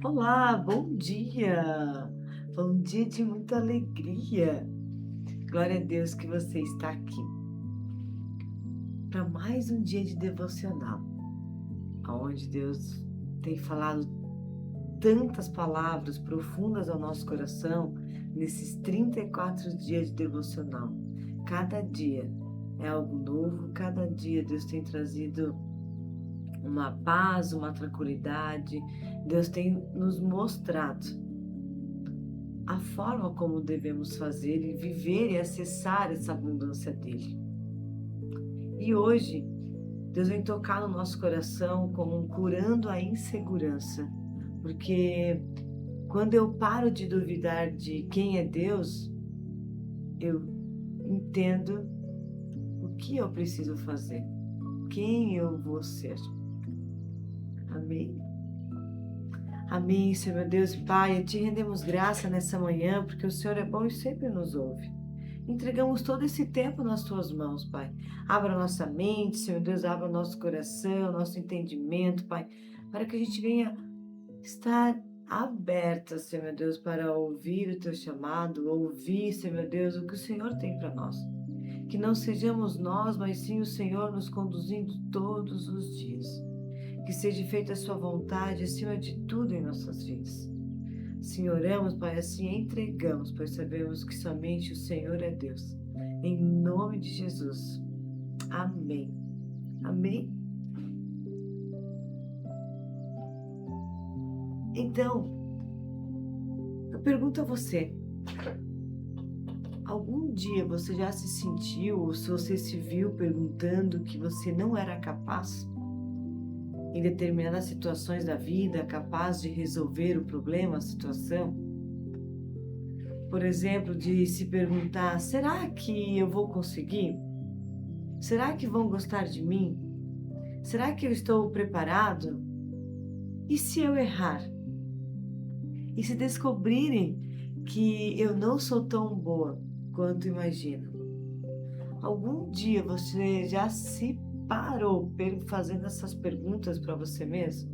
Olá, bom dia! Bom dia de muita alegria. Glória a Deus que você está aqui para mais um dia de devocional, onde Deus tem falado tantas palavras profundas ao nosso coração nesses 34 dias de devocional. Cada dia é algo novo, cada dia Deus tem trazido uma paz, uma tranquilidade. Deus tem nos mostrado a forma como devemos fazer e viver e acessar essa abundância dele. E hoje, Deus vem tocar no nosso coração como curando a insegurança, porque quando eu paro de duvidar de quem é Deus, eu entendo o que eu preciso fazer, quem eu vou ser. Amém? Amém, Senhor meu Deus e Pai, te rendemos graça nessa manhã, porque o Senhor é bom e sempre nos ouve. Entregamos todo esse tempo nas tuas mãos, Pai. Abra nossa mente, Senhor Deus, abra nosso coração, nosso entendimento, Pai, para que a gente venha estar aberta, Senhor meu Deus, para ouvir o teu chamado, ouvir, Senhor meu Deus, o que o Senhor tem para nós. Que não sejamos nós, mas sim o Senhor nos conduzindo todos os dias. Que seja feita a sua vontade acima de tudo em nossas vidas. Assim oramos, Pai, assim entregamos, pois sabemos que somente o Senhor é Deus. Em nome de Jesus. Amém. Amém. Então, eu pergunto a você, algum dia você já se sentiu, ou se você se viu perguntando que você não era capaz? Em determinadas situações da vida, capaz de resolver o problema, a situação? Por exemplo, de se perguntar, será que eu vou conseguir? Será que vão gostar de mim? Será que eu estou preparado? E se eu errar? E se descobrirem que eu não sou tão boa quanto imagino? Algum dia você já se parou fazendo essas perguntas para você mesmo?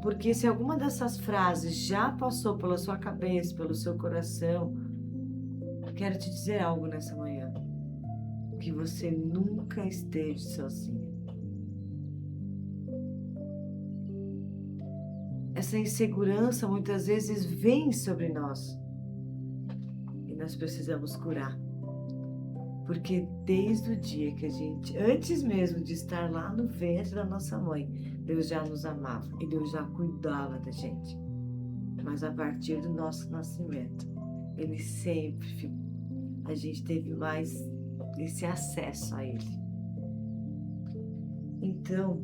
Porque se alguma dessas frases já passou pela sua cabeça, pelo seu coração, quero te dizer algo nessa manhã, que você nunca esteve sozinha. Essa insegurança muitas vezes vem sobre nós e nós precisamos curar. Porque desde o dia que a gente, antes mesmo de estar lá no ventre da nossa mãe, Deus já nos amava e Deus já cuidava da gente. Mas a partir do nosso nascimento, Ele sempre, a gente teve mais esse acesso a Ele. Então,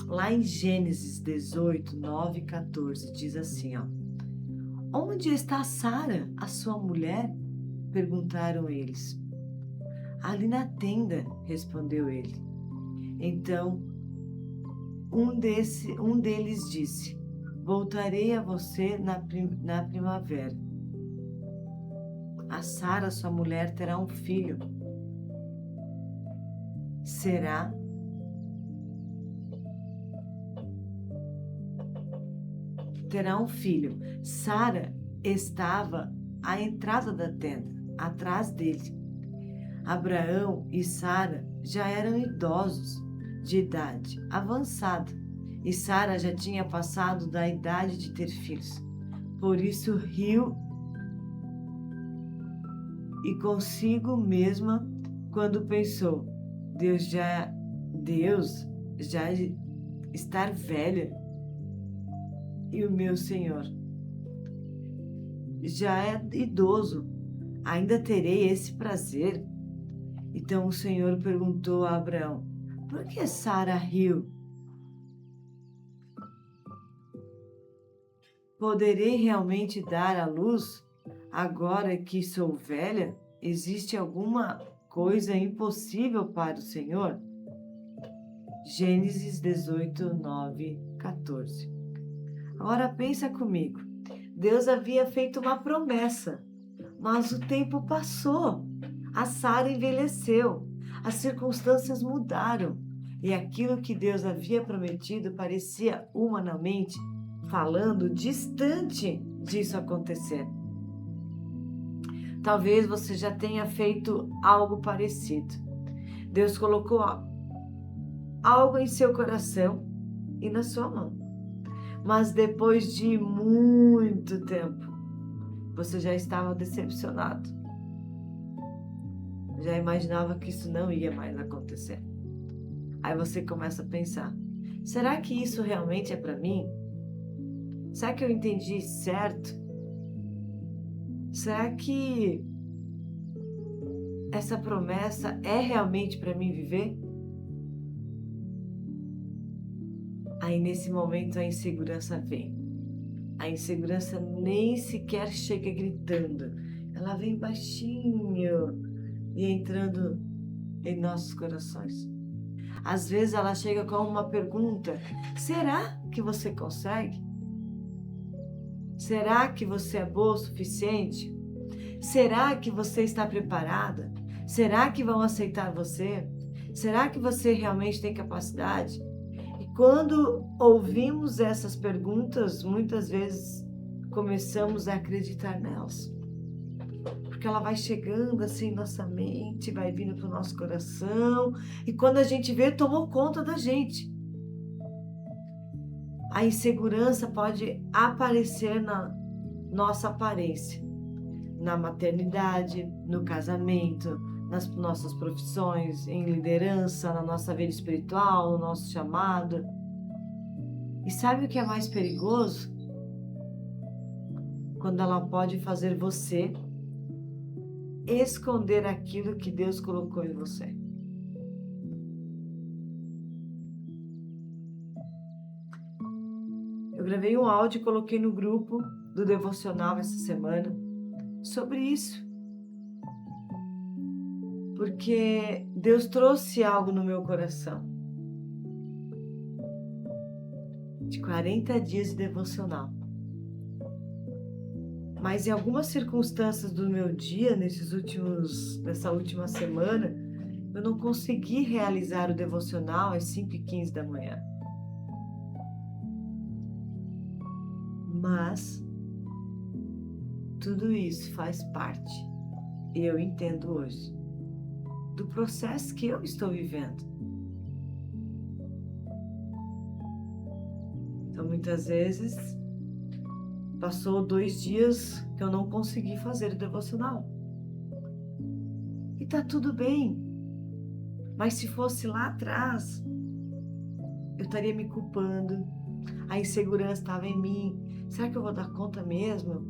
lá em Gênesis 18, 9 e 14, diz assim, ó. Onde está Sara, a sua mulher? Perguntaram eles. Ali na tenda, respondeu ele. Então, um deles disse, voltarei a você na primavera. A Sara, sua mulher, terá um filho. Terá um filho. Sara estava à entrada da tenda, atrás dele. Abraão e Sara já eram idosos, de idade avançada, e Sara já tinha passado da idade de ter filhos. Por isso riu e consigo mesma quando pensou, Deus já estar velha e o meu Senhor já é idoso, ainda terei esse prazer? Então o Senhor perguntou a Abraão, por que Sara riu? Poderei realmente dar à luz agora que sou velha? Existe alguma coisa impossível para o Senhor? Gênesis 18, 9, 14. Agora pensa comigo. Deus havia feito uma promessa, mas o tempo passou. A Sara envelheceu, as circunstâncias mudaram E aquilo que Deus havia prometido parecia, humanamente falando, distante disso acontecer. Talvez você já tenha feito algo parecido. Deus colocou algo em seu coração e na sua mão. Mas depois de muito tempo, você já estava decepcionado. Já imaginava que isso não ia mais acontecer. Aí você começa a pensar: será que isso realmente é para mim? Será que eu entendi certo? Será que essa promessa é realmente para mim viver? Aí nesse momento a insegurança vem. A insegurança nem sequer chega gritando. Ela vem baixinho e entrando em nossos corações. Às vezes ela chega com uma pergunta: será que você consegue? Será que você é boa o suficiente? Será que você está preparada? Será que vão aceitar você? Será que você realmente tem capacidade? E quando ouvimos essas perguntas, muitas vezes começamos a acreditar nelas. Porque ela vai chegando assim em nossa mente, vai vindo para o nosso coração, e quando a gente vê, tomou conta da gente. A insegurança pode aparecer na nossa aparência, na maternidade, no casamento, nas nossas profissões, em liderança, na nossa vida espiritual, no nosso chamado. E sabe o que é mais perigoso? Quando ela pode fazer você esconder aquilo que Deus colocou em você. Eu gravei um áudio e coloquei no grupo do devocional essa semana sobre isso. Porque Deus trouxe algo no meu coração. De 40 dias de devocional. Mas em algumas circunstâncias do meu dia, nessa última semana, eu não consegui realizar o devocional às 5h15 da manhã. Mas tudo isso faz parte, e eu entendo hoje, do processo que eu estou vivendo. Então, muitas vezes, passou 2 dias que eu não consegui fazer o devocional. E tá tudo bem. Mas se fosse lá atrás, eu estaria me culpando. A insegurança estava em mim. Será que eu vou dar conta mesmo?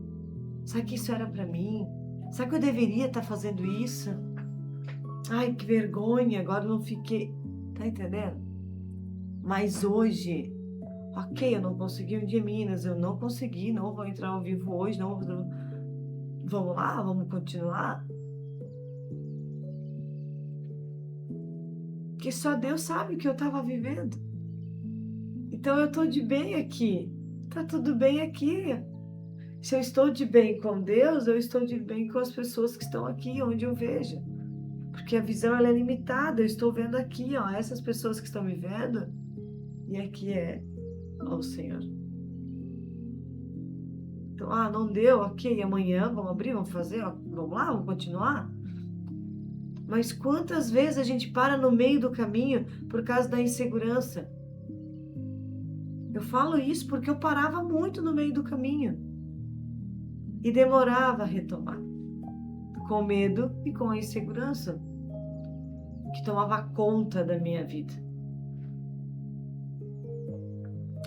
Será que isso era para mim? Será que eu deveria estar fazendo isso? Ai, que vergonha, agora eu não fiquei. Tá entendendo? Mas hoje, ok, eu não consegui um dia em Minas, eu não consegui, não vou entrar ao vivo hoje, não. Vamos lá, vamos continuar? Que só Deus sabe o que eu estava vivendo. Então eu estou de bem aqui. Tá tudo bem aqui. Se eu estou de bem com Deus, eu estou de bem com as pessoas que estão aqui, onde eu vejo. Porque a visão ela é limitada. Eu estou vendo aqui, ó, essas pessoas que estão me vendo, e aqui é o Senhor. Então, não deu, ok, amanhã vamos abrir, vamos fazer, ó, vamos lá, vamos continuar. Mas quantas vezes a gente para no meio do caminho por causa da insegurança? Eu falo isso porque eu parava muito no meio do caminho e demorava a retomar, com medo e com a insegurança que tomava conta da minha vida.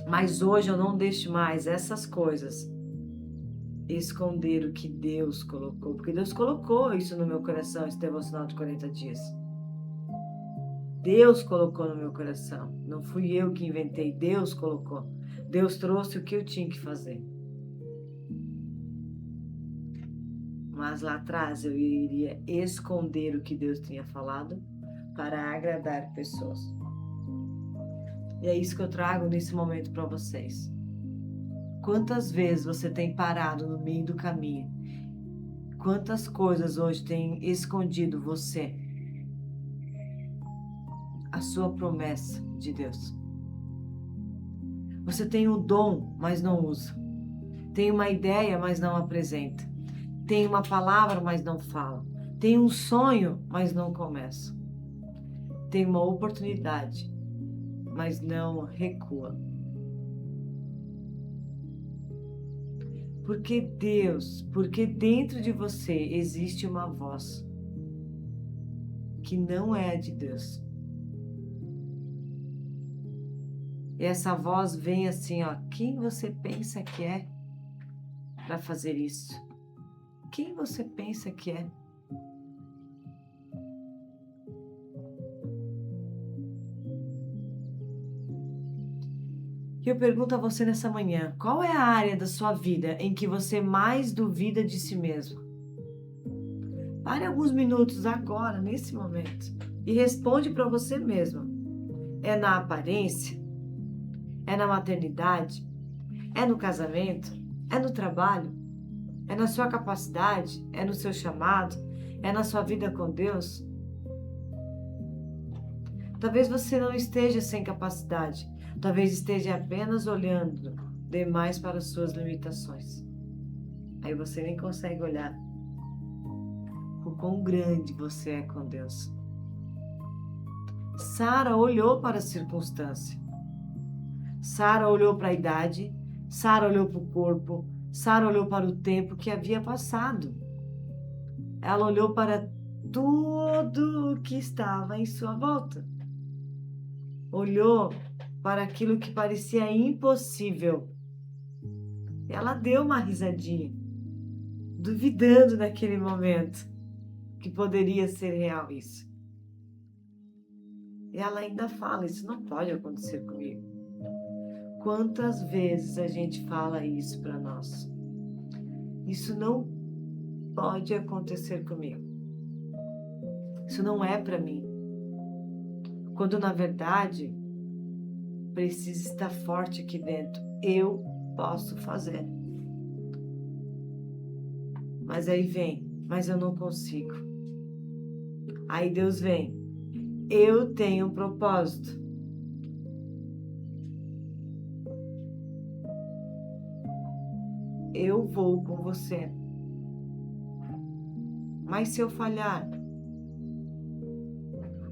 Mas hoje eu não deixo mais essas coisas esconder o que Deus colocou, porque Deus colocou isso no meu coração, esse devocional de 40 dias. Deus colocou no meu coração, não fui eu que inventei, Deus colocou. Deus trouxe o que eu tinha que fazer. Mas lá atrás eu iria esconder o que Deus tinha falado para agradar pessoas. E é isso que eu trago nesse momento para vocês. Quantas vezes você tem parado no meio do caminho? Quantas coisas hoje têm escondido você? A sua promessa de Deus. Você tem um dom, mas não usa. Tem uma ideia, mas não apresenta. Tem uma palavra, mas não fala. Tem um sonho, mas não começa. Tem uma oportunidade, mas não recua. Porque dentro de você existe uma voz que não é a de Deus. E essa voz vem assim, ó, quem você pensa que é para fazer isso? Quem você pensa que é? E eu pergunto a você nessa manhã, qual é a área da sua vida em que você mais duvida de si mesmo? Pare alguns minutos agora, nesse momento, e responde para você mesmo. É na aparência? É na maternidade? É no casamento? É no trabalho? É na sua capacidade? É no seu chamado? É na sua vida com Deus? Talvez você não esteja sem capacidade. Talvez esteja apenas olhando demais para as suas limitações. Aí você nem consegue olhar o quão grande você é com Deus. Sara olhou para a circunstância. Sara olhou para a idade. Sara olhou para o corpo. Sara olhou para o tempo que havia passado. Ela olhou para tudo que estava em sua volta. Olhou para aquilo que parecia impossível. Ela deu uma risadinha, duvidando naquele momento que poderia ser real isso. E ela ainda fala, isso não pode acontecer comigo. Quantas vezes a gente fala isso para nós? Isso não pode acontecer comigo. Isso não é para mim. Quando na verdade precisa estar forte aqui dentro. Eu posso fazer. Mas aí vem, mas eu não consigo. Aí Deus vem. Eu tenho um propósito. Eu vou com você. Mas se eu falhar,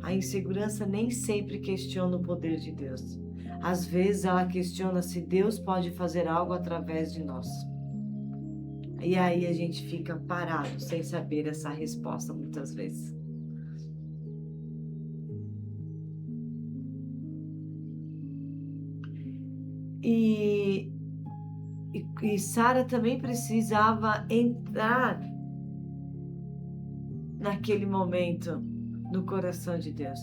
a insegurança nem sempre questiona o poder de Deus. Às vezes ela questiona se Deus pode fazer algo através de nós. E aí a gente fica parado, sem saber essa resposta muitas vezes. E Sara também precisava entrar naquele momento no coração de Deus.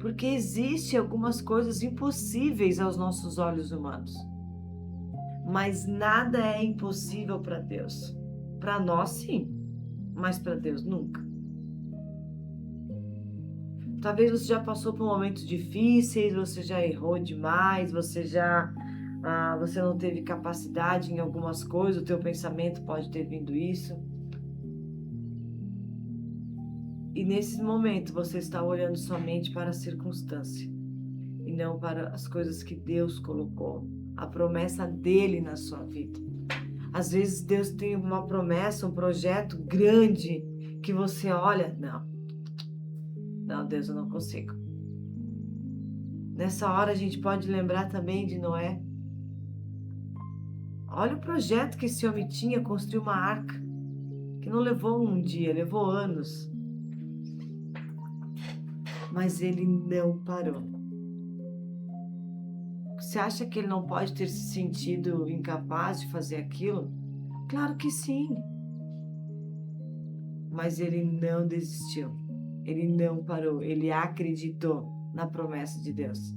Porque existem algumas coisas impossíveis aos nossos olhos humanos. Mas nada é impossível para Deus. Para nós, sim, mas para Deus, nunca. Talvez você já passou por momentos difíceis, você já errou demais, você não teve capacidade em algumas coisas, o teu pensamento pode ter vindo isso. E nesse momento você está olhando somente para a circunstância e não para as coisas que Deus colocou, a promessa dele na sua vida. Às vezes Deus tem uma promessa, um projeto grande que você olha, não, Deus, eu não consigo. Nessa hora a gente pode lembrar também de Noé. Olha o projeto que esse homem tinha, construir uma arca, que não levou um dia, levou anos. Mas ele não parou. Você acha que ele não pode ter se sentido incapaz de fazer aquilo? Claro que sim. Mas ele não desistiu. Ele não parou. Ele acreditou na promessa de Deus.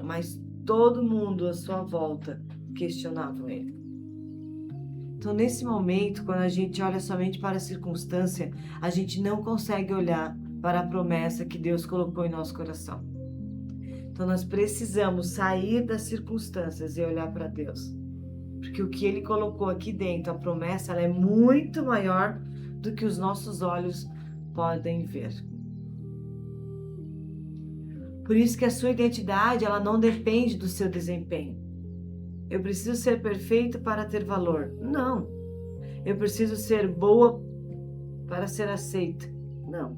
Mas todo mundo à sua volta questionava ele. Então, nesse momento, quando a gente olha somente para a circunstância, a gente não consegue olhar para a promessa que Deus colocou em nosso coração. Então, nós precisamos sair das circunstâncias e olhar para Deus. Porque o que Ele colocou aqui dentro, a promessa, ela é muito maior do que os nossos olhos podem ver. Por isso que a sua identidade, ela não depende do seu desempenho. Eu preciso ser perfeito para ter valor. Não. Eu preciso ser boa para ser aceita. Não.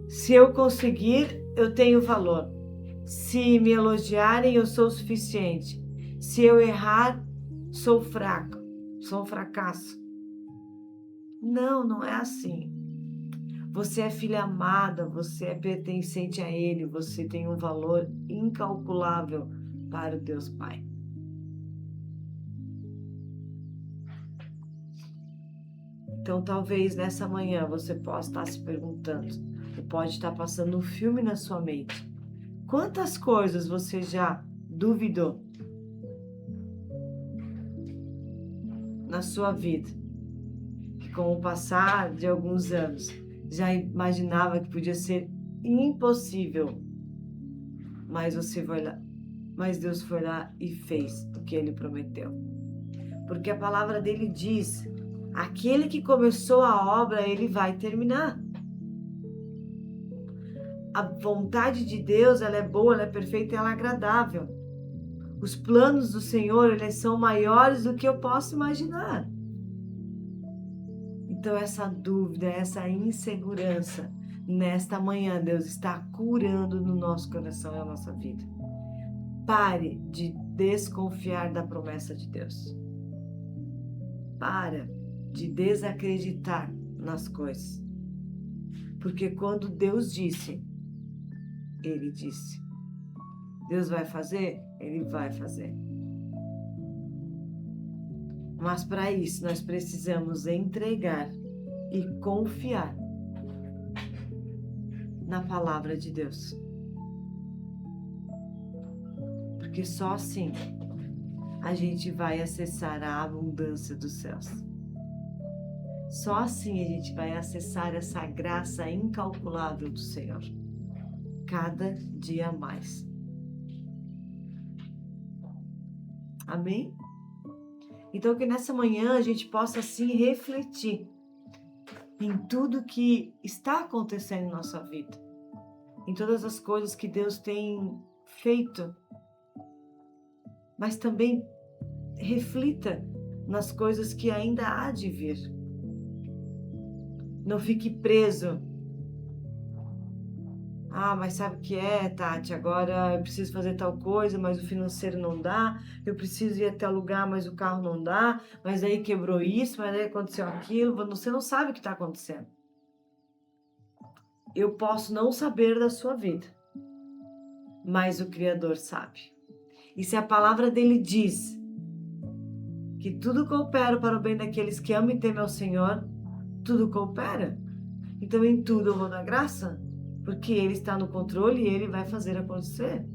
Se eu conseguir, eu tenho valor. Se me elogiarem, eu sou o suficiente. Se eu errar, sou fraco, sou um fracasso. Não, não é assim. Você é filha amada, você é pertencente a Ele, você tem um valor incalculável para o Deus Pai. Então, talvez nessa manhã você possa estar se perguntando, ou pode estar passando um filme na sua mente. Quantas coisas você já duvidou na sua vida? Que com o passar de alguns anos, já imaginava que podia ser impossível. Mas Deus foi lá e fez o que Ele prometeu. Porque a palavra dele diz, aquele que começou a obra, Ele vai terminar. A vontade de Deus, ela é boa, ela é perfeita e ela é agradável. Os planos do Senhor, eles são maiores do que eu posso imaginar. Então, essa dúvida, essa insegurança, nesta manhã, Deus está curando no nosso coração e na nossa vida. Pare de desconfiar da promessa de Deus. Para de desacreditar nas coisas. Porque quando Deus disse, Ele disse. Deus vai fazer? Ele vai fazer. Mas para isso nós precisamos entregar e confiar na palavra de Deus. Porque só assim a gente vai acessar a abundância dos céus. Só assim a gente vai acessar essa graça incalculável do Senhor. Cada dia mais. Amém? Então que nessa manhã a gente possa assim refletir em tudo que está acontecendo em nossa vida. Em todas as coisas que Deus tem feito. Mas também reflita nas coisas que ainda há de vir. Não fique preso. Ah, mas sabe o que é, Tati? Agora eu preciso fazer tal coisa, mas o financeiro não dá. Eu preciso ir até o lugar, mas o carro não dá. Mas aí quebrou isso, mas aí aconteceu aquilo. Você não sabe o que está acontecendo. Eu posso não saber da sua vida, mas o Criador sabe. E se a palavra dele diz que tudo coopera para o bem daqueles que amam e temem ao Senhor, tudo coopera. Então em tudo eu vou dar graça, porque Ele está no controle e Ele vai fazer acontecer.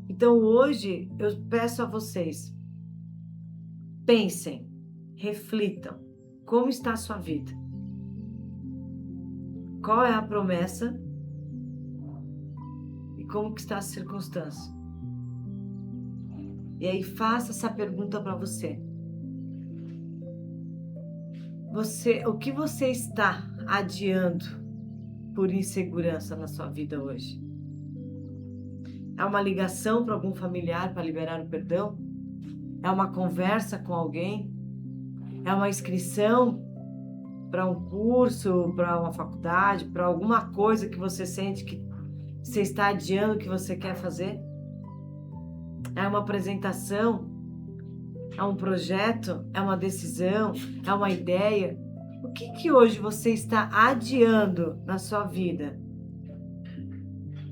Então hoje eu peço a vocês, pensem, reflitam, como está a sua vida? Qual é a promessa? E como que está a circunstância? E aí faça essa pergunta para você. O que você está adiando por insegurança na sua vida hoje? É uma ligação para algum familiar para liberar o perdão? É uma conversa com alguém? É uma inscrição para um curso, para uma faculdade, para alguma coisa que você sente que você está adiando o que você quer fazer? É uma apresentação? É um projeto? É uma decisão? É uma ideia? O que hoje você está adiando na sua vida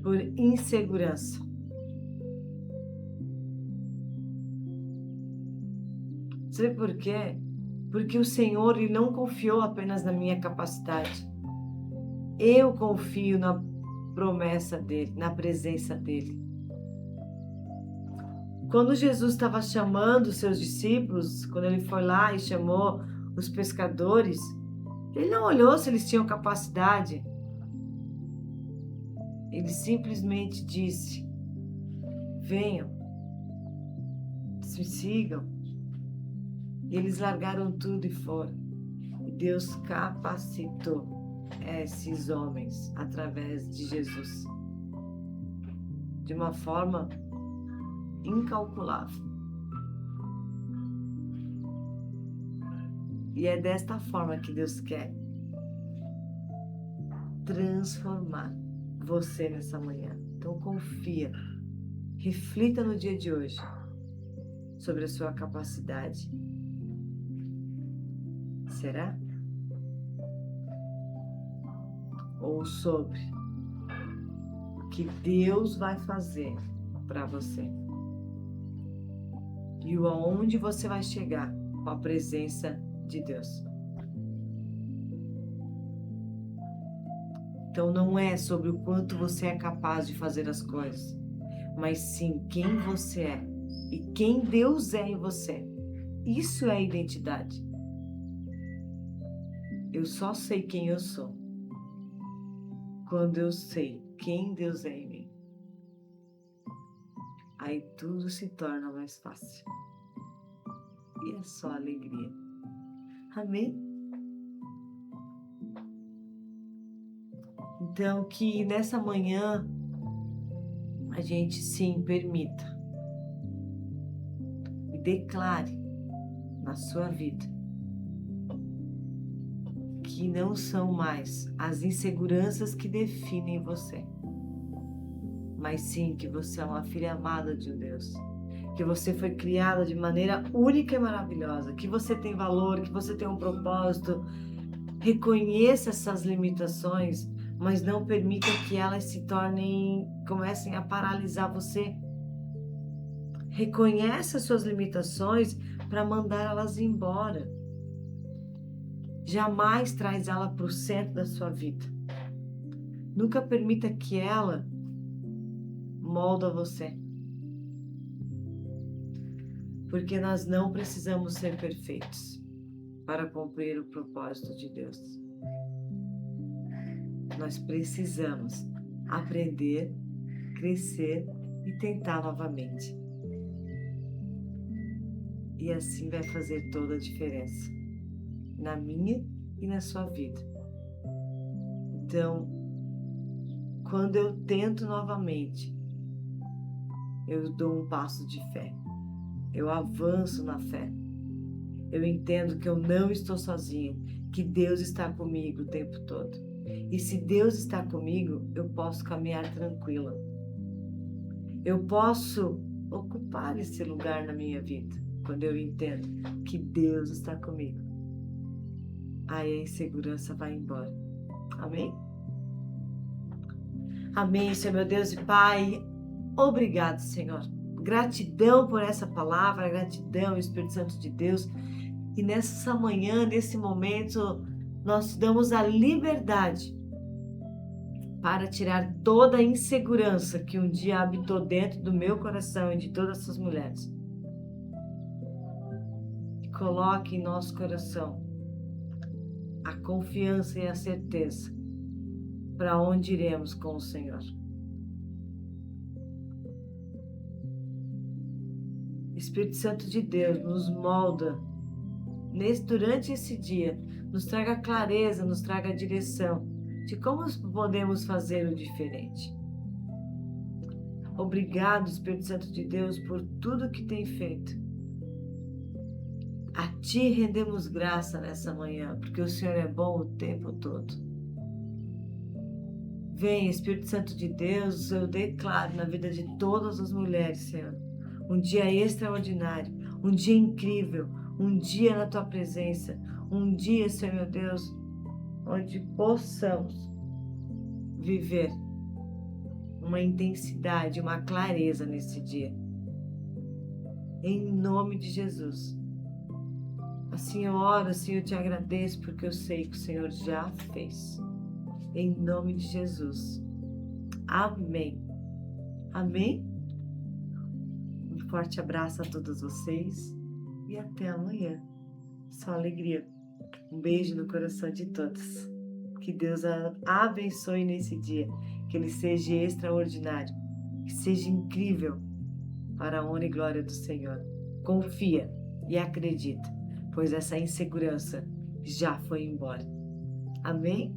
por insegurança? Sabe por quê? Porque o Senhor ele não confiou apenas na minha capacidade. Eu confio na promessa dele, na presença dele. Quando Jesus estava chamando os seus discípulos, quando ele foi lá e chamou os pescadores, ele não olhou se eles tinham capacidade. Ele simplesmente disse: venham, me sigam. E eles largaram tudo e foram. E Deus capacitou esses homens através de Jesus de uma forma incalculável. E é desta forma que Deus quer transformar você nessa manhã. Então confia, reflita no dia de hoje sobre a sua capacidade. Será? Ou sobre o que Deus vai fazer para você e aonde você vai chegar com a presença de Deus. Então não é sobre o quanto você é capaz de fazer as coisas, mas sim quem você é e quem Deus é em você. Isso é identidade. Eu só sei quem eu sou quando eu sei quem Deus é em mim. Aí tudo se torna mais fácil. E é só alegria. Amém? Então, que nessa manhã a gente sim permita e declare na sua vida que não são mais as inseguranças que definem você, mas sim que você é uma filha amada de um Deus, que você foi criada de maneira única e maravilhosa, que você tem valor, que você tem um propósito. Reconheça essas limitações, mas não permita que elas comecem a paralisar você. Reconheça as suas limitações para mandar elas embora. Jamais traz ela para o centro da sua vida. Nunca permita que ela molda você. Porque nós não precisamos ser perfeitos para cumprir o propósito de Deus. Nós precisamos aprender, crescer e tentar novamente. E assim vai fazer toda a diferença na minha e na sua vida. Então, quando eu tento novamente, eu dou um passo de fé. Eu avanço na fé. Eu entendo que eu não estou sozinha, que Deus está comigo o tempo todo. E se Deus está comigo, eu posso caminhar tranquila. Eu posso ocupar esse lugar na minha vida, quando eu entendo que Deus está comigo. Aí a insegurança vai embora. Amém? Amém, Senhor meu Deus e Pai. Obrigado, Senhor. Gratidão por essa palavra, gratidão, Espírito Santo de Deus. E nessa manhã, nesse momento, nós te damos a liberdade para tirar toda a insegurança que um dia habitou dentro do meu coração e de todas essas mulheres. E coloque em nosso coração a confiança e a certeza para onde iremos com o Senhor. Espírito Santo de Deus, nos molda durante esse dia, nos traga clareza, nos traga direção de como podemos fazer o diferente. Obrigado, Espírito Santo de Deus, por tudo que tem feito. A Ti rendemos graça nessa manhã, porque o Senhor é bom o tempo todo. Vem, Espírito Santo de Deus, eu declaro na vida de todas as mulheres, Senhor, um dia extraordinário, um dia incrível, um dia na Tua presença, um dia, Senhor meu Deus, onde possamos viver uma intensidade, uma clareza nesse dia. Em nome de Jesus. Assim eu oro, assim eu te agradeço, porque eu sei que o Senhor já fez. Em nome de Jesus. Amém. Amém? Um forte abraço a todos vocês e até amanhã. Só alegria. Um beijo no coração de todos. Que Deus a abençoe nesse dia. Que ele seja extraordinário. Que seja incrível para a honra e glória do Senhor. Confia e acredita, pois essa insegurança já foi embora. Amém?